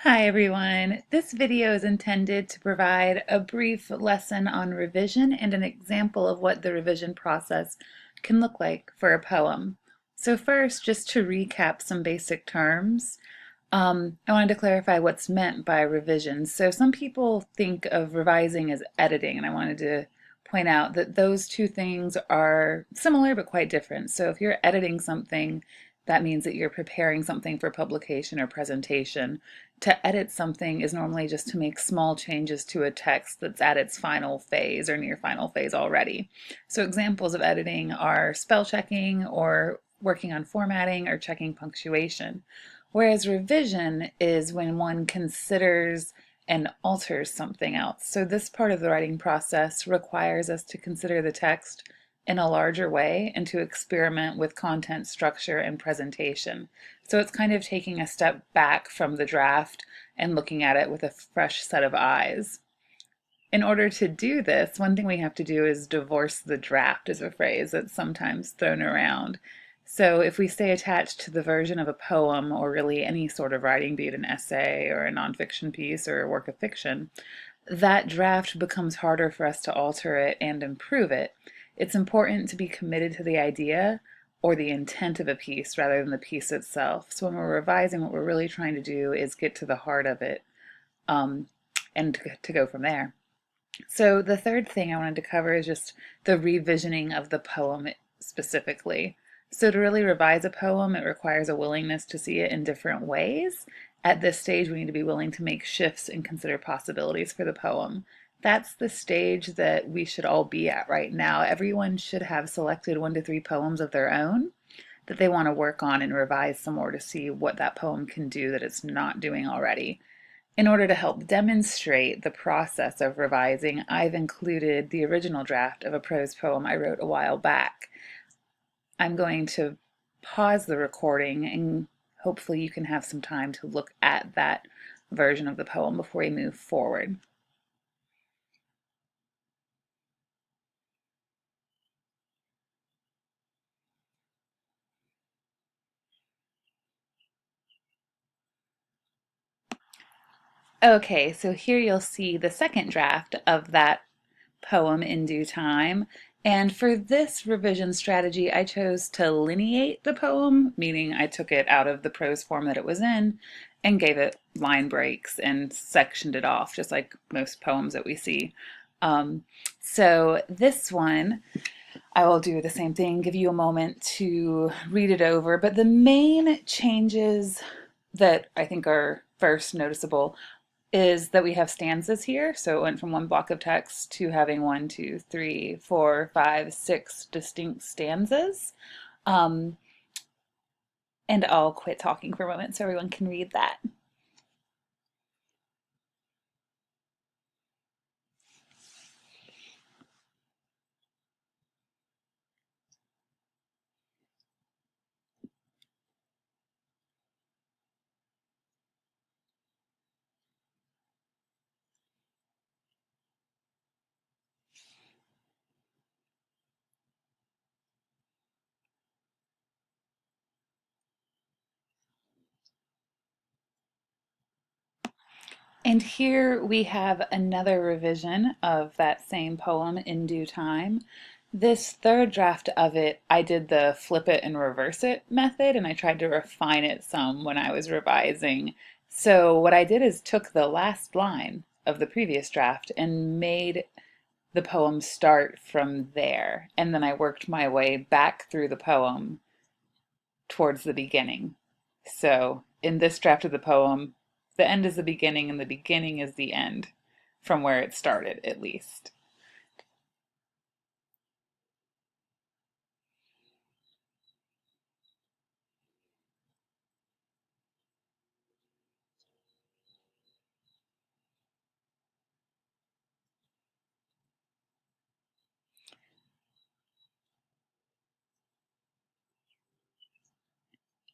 Hi everyone. This video is intended to provide a brief lesson on revision and an example of what the revision process can look like for a poem. So first, just to recap some basic terms, I wanted to clarify what's meant by revision. So some people think of revising as editing, and I wanted to point out that those two things are similar but quite different. So if you're editing something, that means that you're preparing something for publication or presentation. To edit something is normally just to make small changes to a text that's at its final phase or near final phase already. So examples of editing are spell checking or working on formatting or checking punctuation. Whereas revision is when one considers and alters something else. So this part of the writing process requires us to consider the text in a larger way and to experiment with content structure and presentation. So it's kind of taking a step back from the draft and looking at it with a fresh set of eyes. In order to do this, one thing we have to do is divorce the draft, is a phrase that's sometimes thrown around. So if we stay attached to the version of a poem or really any sort of writing, be it an essay or a nonfiction piece or a work of fiction, that draft becomes harder for us to alter it and improve it. It's important to be committed to the idea or the intent of a piece rather than the piece itself. So when we're revising, what we're really trying to do is get to the heart of it and to go from there. So the third thing I wanted to cover is just the revisioning of the poem specifically. So to really revise a poem, it requires a willingness to see it in different ways. At this stage, we need to be willing to make shifts and consider possibilities for the poem. That's the stage that we should all be at right now. Everyone should have selected 1 to 3 poems of their own that they want to work on and revise some more to see what that poem can do that it's not doing already. In order to help demonstrate the process of revising, I've included the original draft of a prose poem I wrote a while back. I'm going to pause the recording and hopefully you can have some time to look at that version of the poem before we move forward. Okay, so here you'll see the second draft of that poem in due time. And for this revision strategy, I chose to lineate the poem, meaning I took it out of the prose form that it was in and gave it line breaks and sectioned it off, just like most poems that we see. So this one, I will do the same thing, give you a moment to read it over. But the main changes that I think are first noticeable is that we have stanzas here. So it went from one block of text to having 1, 2, 3, 4, 5, 6 distinct stanzas. And I'll quit talking for a moment so everyone can read that. And here we have another revision of that same poem in due time. This third draft of it, I did the flip it and reverse it method, and I tried to refine it some when I was revising. So what I did is took the last line of the previous draft and made the poem start from there. And then I worked my way back through the poem towards the beginning. So in this draft of the poem, the end is the beginning and the beginning is the end from where it started, at least.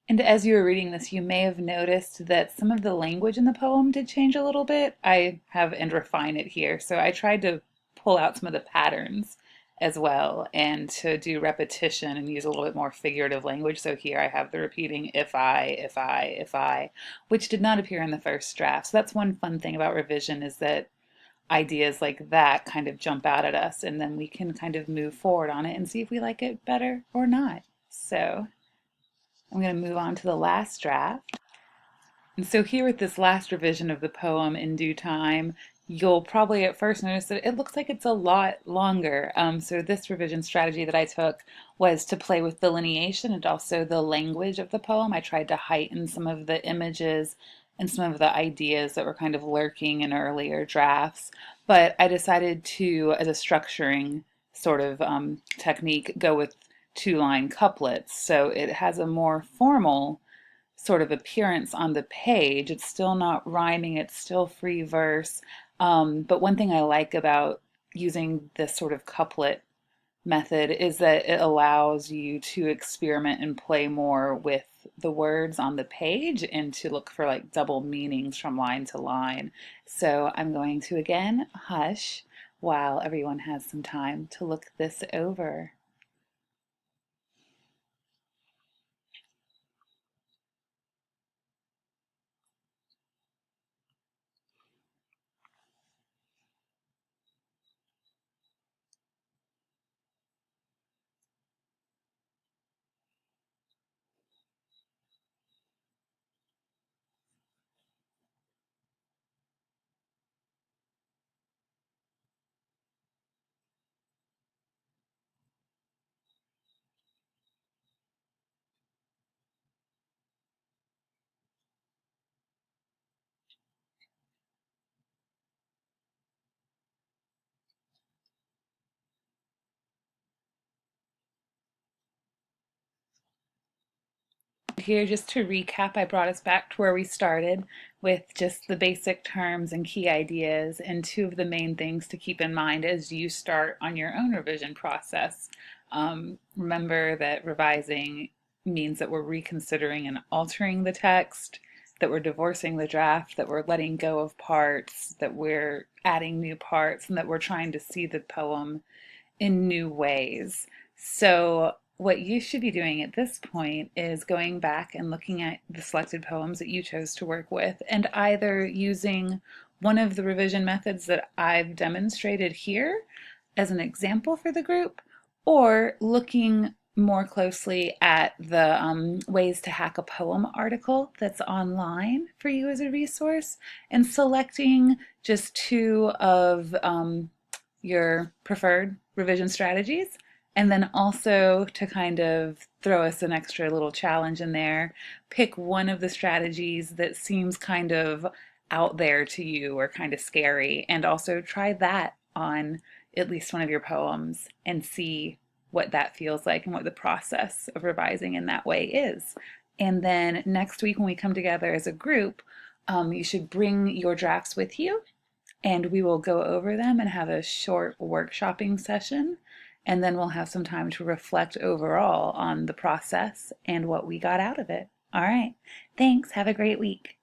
And as you were reading this, you may have noticed that some of the language in the poem did change a little bit. I have and refine it here. So I tried to pull out some of the patterns as well, and to do repetition and use a little bit more figurative language. So here I have the repeating if I, which did not appear in the first draft. So that's one fun thing about revision, is that ideas like that kind of jump out at us, and then we can kind of move forward on it and see if we like it better or not. So I'm going to move on to the last draft. And so here with this last revision of the poem, In Due Time, you'll probably at first notice that it looks like it's a lot longer. So this revision strategy that I took was to play with delineation and also the language of the poem. I tried to heighten some of the images and some of the ideas that were kind of lurking in earlier drafts. But I decided to, as a structuring sort of technique, go with two-line couplets. So it has a more formal sort of appearance on the page. It's still not rhyming, it's still free verse. But one thing I like about using this sort of couplet method is that it allows you to experiment and play more with the words on the page and to look for like double meanings from line to line. So I'm going to again hush while everyone has some time to look this over. Here, just to recap, I brought us back to where we started with just the basic terms and key ideas, and two of the main things to keep in mind as you start on your own revision process. Remember that revising means that we're reconsidering and altering the text, that we're divorcing the draft, that we're letting go of parts, that we're adding new parts, and that we're trying to see the poem in new ways. So, what you should be doing at this point is going back and looking at the selected poems that you chose to work with, and either using one of the revision methods that I've demonstrated here as an example for the group, or looking more closely at the ways to hack a poem article that's online for you as a resource, and selecting just two of your preferred revision strategies. And then also, to kind of throw us an extra little challenge in there, pick one of the strategies that seems kind of out there to you or kind of scary, and also try that on at least one of your poems and see what that feels like and what the process of revising in that way is. And then next week, when we come together as a group, you should bring your drafts with you, and we will go over them and have a short workshopping session. And then we'll have some time to reflect overall on the process and what we got out of it. All right. Thanks. Have a great week.